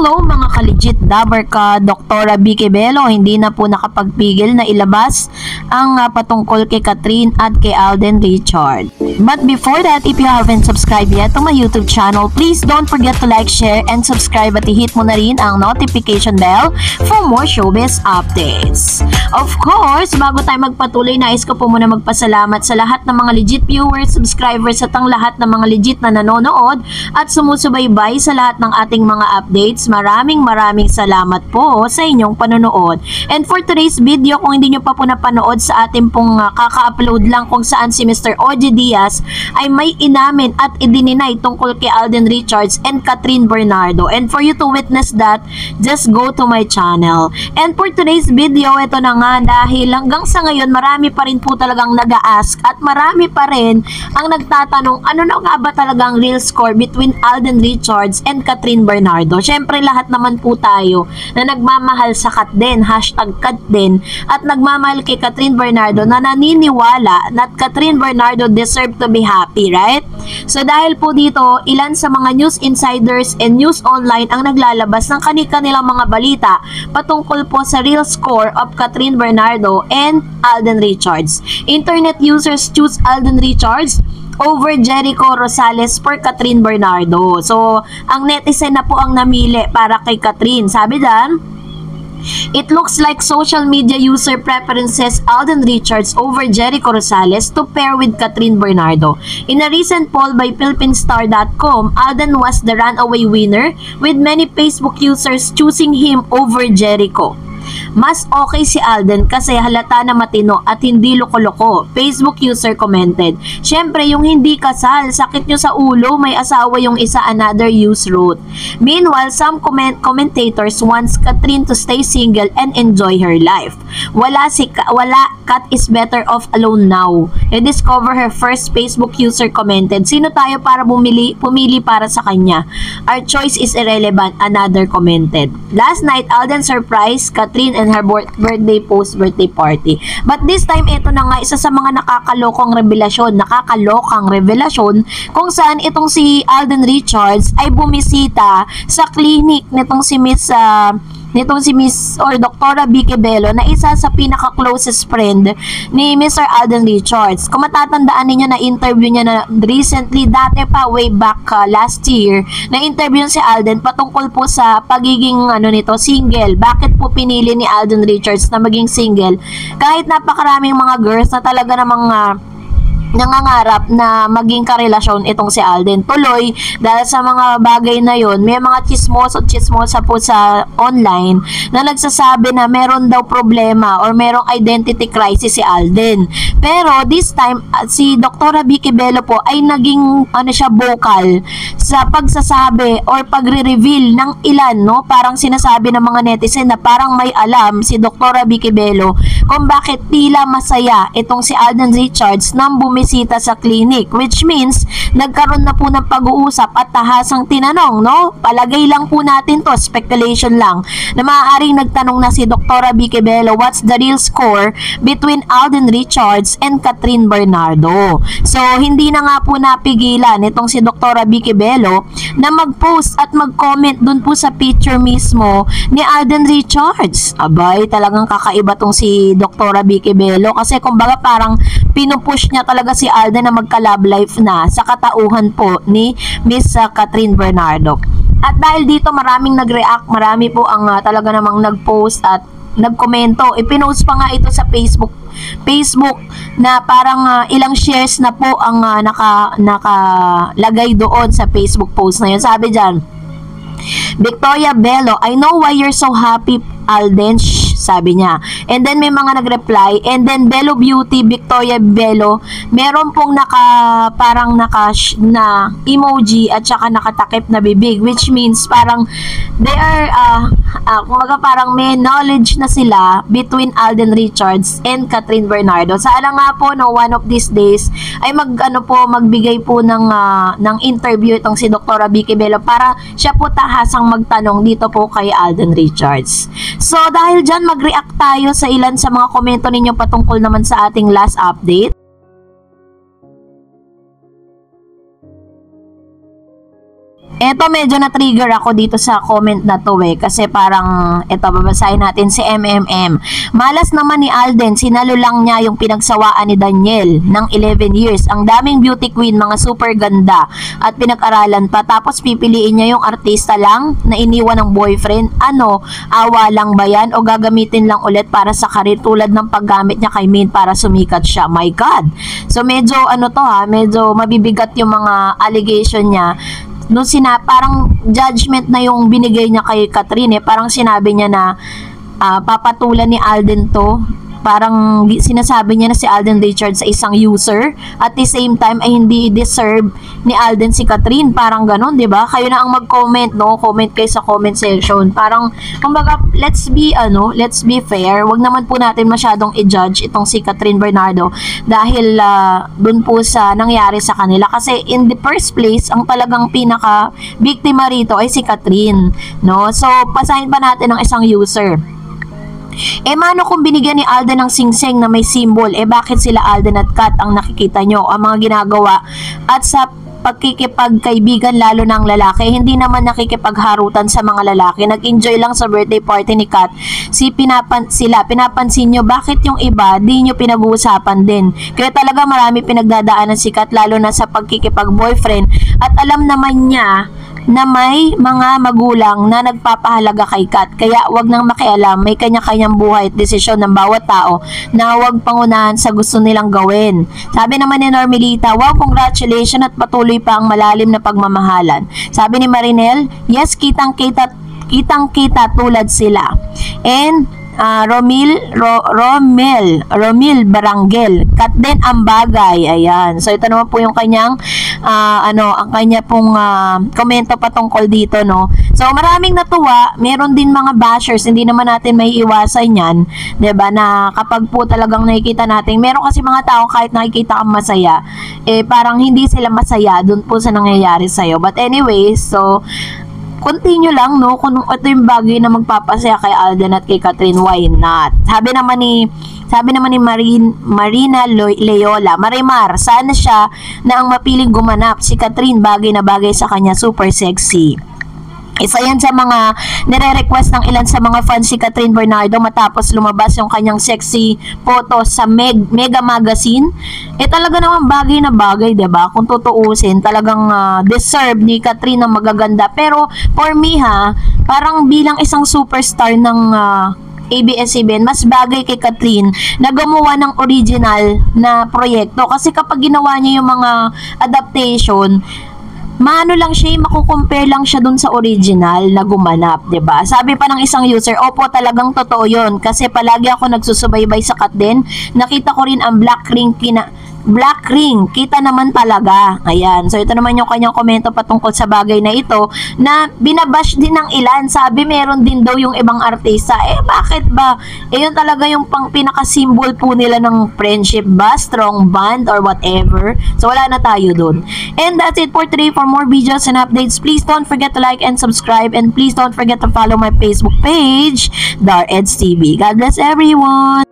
Hello mga ka-legit dabber ka, Doktora Vicky Bello, hindi na po nakapagpigil na ilabas ang patungkol kay Catherine at kay Alden Richard. But before that, if you haven't subscribed yet to my YouTube channel, please don't forget to like, share, and subscribe at i-hit mo na rin ang notification bell for more showbiz updates. Of course, bago tayo magpatuloy, nais ko po muna magpasalamat sa lahat ng mga legit viewers, subscribers at ang lahat ng mga legit na nanonood at sumusubaybay sa lahat ng ating mga updates. Maraming salamat po sa inyong panonood. And for today's video, kung hindi nyo pa po napanood sa ating pong kaka-upload lang kung saan si Mr. OG Diaz ay may inamin at idininay tungkol kay Alden Richards and Catherine Bernardo. And for you to witness that, just go to my channel. And for today's video, ito na nga, dahil hanggang sa ngayon marami pa rin po talagang nag-a-ask at marami pa rin ang nagtatanong ano na nga ba talagang real score between Alden Richards and Catherine Bernardo. Syempre lahat naman po tayo na nagmamahal sa Kat din, hashtag Kat din, at nagmamahal kay Catherine Bernardo na naniniwala na Catherine Bernardo deserve to be happy, right? So dahil po dito, ilan sa mga news insiders and news online ang naglalabas ng kanilang mga balita patungkol po sa real score of Catherine Bernardo and Alden Richards. Internet users choose Alden Richards over Jericho Rosales for Catherine Bernardo. So, ang netizen na po ang namili para kay Catherine. Sabi dyan, it looks like social media user preferences Alden Richards over Jericho Rosales to pair with Catherine Bernardo. In a recent poll by Philippines.com, Alden was the runaway winner with many Facebook users choosing him over Jericho. Mas okay si Alden kasi halata na matino at hindi loko-loko, Facebook user commented. Syempre, yung hindi kasal, sakit nyo sa ulo, may asawa yung isa, another use wrote. Meanwhile, some commentators wants Catherine to stay single and enjoy her life. Kat is better off alone now. Discover her first Facebook user commented. Sino tayo para pumili para sa kanya? Our choice is irrelevant, another commented. Last night, Alden surprised Catherine and her birthday birthday party. But this time, ito na nga, isa sa mga nakakalokang revelasyon kung saan itong si Alden Richards ay bumisita sa clinic nitong si Miss or Doktora Vicky Bello na isa sa pinaka-closest friend ni Mr. Alden Richards. Kung matatandaan ninyo na interview niya na recently, dati pa way back last year, na interview si Alden patungkol po sa pagiging single. Bakit po pinili ni Alden Richards na maging single? Kahit napakaraming mga girls na talaga namang nangangarap na maging karelasyon itong si Alden. Tuloy, dahil sa mga bagay na yon, may mga chismosa po sa online na nagsasabi na meron daw problema or merong identity crisis si Alden. Pero this time, si Doktora Vicky Bello po ay naging vocal sa pagsasabi or pagre-reveal ng ilan, no? Parang sinasabi ng mga netizen na parang may alam si Doktora Vicky Bello kung bakit tila masaya itong si Alden Richards nang bumisita sa clinic, which means nagkaroon na po ng pag-uusap at tahasang tinanong, no? Palagay lang po natin to, speculation lang, na maaaring nagtanong na si Doktora Vicky Bello what's the real score between Alden Richards and Catherine Bernardo. So, hindi na nga po napigilan itong si Doktora Vicky Bello na mag-post at mag-comment dun po sa picture mismo ni Alden Richards. Abay, talagang kakaiba tong si Doktora Vicky Bello kasi kumbaga parang pinupush niya talaga si Alden na magka-love life na sa katauhan po ni Miss Catherine Bernardo. At dahil dito maraming nag-react, marami po ang talaga namang nag-post at nagkomento. Ipinost pa nga ito sa Facebook na parang ilang shares na po ang nakalagay doon sa Facebook post na yun. Sabi dyan, Victoria Bello, I know why you're so happy, Alden, sabi niya. And then may mga nag-reply, and then Bello Beauty, Victoria Bello, meron pong parang na emoji at saka nakatakip na bibig, which means parang they are kumaga parang may knowledge na sila between Alden Richards and Catherine Bernardo. Sana nga po no, one of these days ay magbigay po ng interview itong si Doktora Vicky Bello para siya po tahasang magtanong dito po kay Alden Richards. So dahil dyan, mag-react tayo sa ilan sa mga komento ninyo patungkol naman sa ating last update. Eto, medyo na-trigger ako dito sa comment na to kasi parang, eto, babasahin natin si MMM. Malas naman ni Alden, sinalo lang niya yung pinagsawaan ni Daniel ng 11 years. Ang daming beauty queen, mga super ganda at pinag-aralan pa. Tapos pipiliin niya yung artista lang na iniwan ng boyfriend. Ano, awa lang ba yan? O gagamitin lang ulit para sa karir tulad ng paggamit niya kay Min para sumikat siya? My God! So medyo ano to medyo mabibigat yung mga allegation niya. No, parang judgment na yung binigay niya kay Catherine parang sinabi niya na papatulan ni Alden to. Parang sinasabi niya na si Alden Richards sa isang user at the same time ay hindi deserve ni Alden si Catherine, parang ganon, 'di ba? Kayo na ang mag-comment, no? Comment kayo sa comment section. Parang kumbaga, let's be fair. Wag naman po natin masyadong i-judge itong si Catherine Bernardo dahil dun po sa nangyari sa kanila, kasi in the first place ang talagang pinaka biktima rito ay si Catherine, no? So pasahin pa natin ng isang user. Mano kung binigyan ni Alden ng singsing na may symbol, bakit sila Alden at Kat ang nakikita nyo ang mga ginagawa at sa pagkikipagkaibigan lalo ng lalaki, hindi naman nakikipagharutan sa mga lalaki, nag-enjoy lang sa birthday party ni Kat. Pinapansin nyo, bakit yung iba di nyo pinag-uusapan din? Kaya talaga marami pinagdadaanan si Kat lalo na sa pagkikipag-boyfriend at alam naman niya na may mga magulang na nagpapahalaga kay Kat, kaya wag nang makialam, may kanya-kanyang buhay at desisyon ng bawat tao na wag pangunahan sa gusto nilang gawin. Sabi naman ni Normelita, wow, congratulations at patuloy pa ang malalim na pagmamahalan. Sabi ni Marinel, yes, kitang-kita tulad sila. And Romil Barangel, Kat din ang bagay. Ayan. So ito naman po yung kanyang ang kanya pong komento patungkol dito, no. So maraming natuwa, meron din mga bashers, hindi naman natin may iwasan yan, 'di ba? Na kapag po talagang nakikita natin, meron kasi mga tao kahit nakikita kang masaya, parang hindi sila masaya dun po sa nangyayari sa iyo. But anyway, so continue lang, no, kung ito yung bagay na magpapasaya kay Alden at kay Catherine, why not? Sabi naman ni Marina Leola, Marimar, sana siya na ang mapiling gumanap. Si Catherine, bagay na bagay sa kanya, super sexy. Isa yan sa mga nire-request ng ilan sa mga fans si Catherine Bernardo matapos lumabas yung kanyang sexy photo sa Mega Magazine. Talaga naman bagay na bagay, 'di ba? Kung tutuusin, talagang deserve ni Catherine ang magaganda. Pero for me parang bilang isang superstar ng ABS-CBN, mas bagay kay Catherine na gumawa ng original na proyekto. Kasi kapag ginawa niya yung mga adaptation, maano lang siya, makukompare lang siya dun sa original na gumanap, 'di ba? Sabi pa ng isang user, opo, talagang totoo 'yon kasi palagi ako nagsusubaybay sa Kat din. Nakita ko rin ang black ring, kita naman talaga. Ayan. So ito naman yung kanyang komento patungkol sa bagay na ito na binabash din ng ilan. Sabi meron din daw yung ibang artista. Bakit ba? Yun talaga yung pinaka-symbol po nila ng friendship ba? Strong bond or whatever. So wala na tayo dun. And that's it for today. For more videos and updates, please don't forget to like and subscribe, and please don't forget to follow my Facebook page, Dar Eds TV. God bless everyone!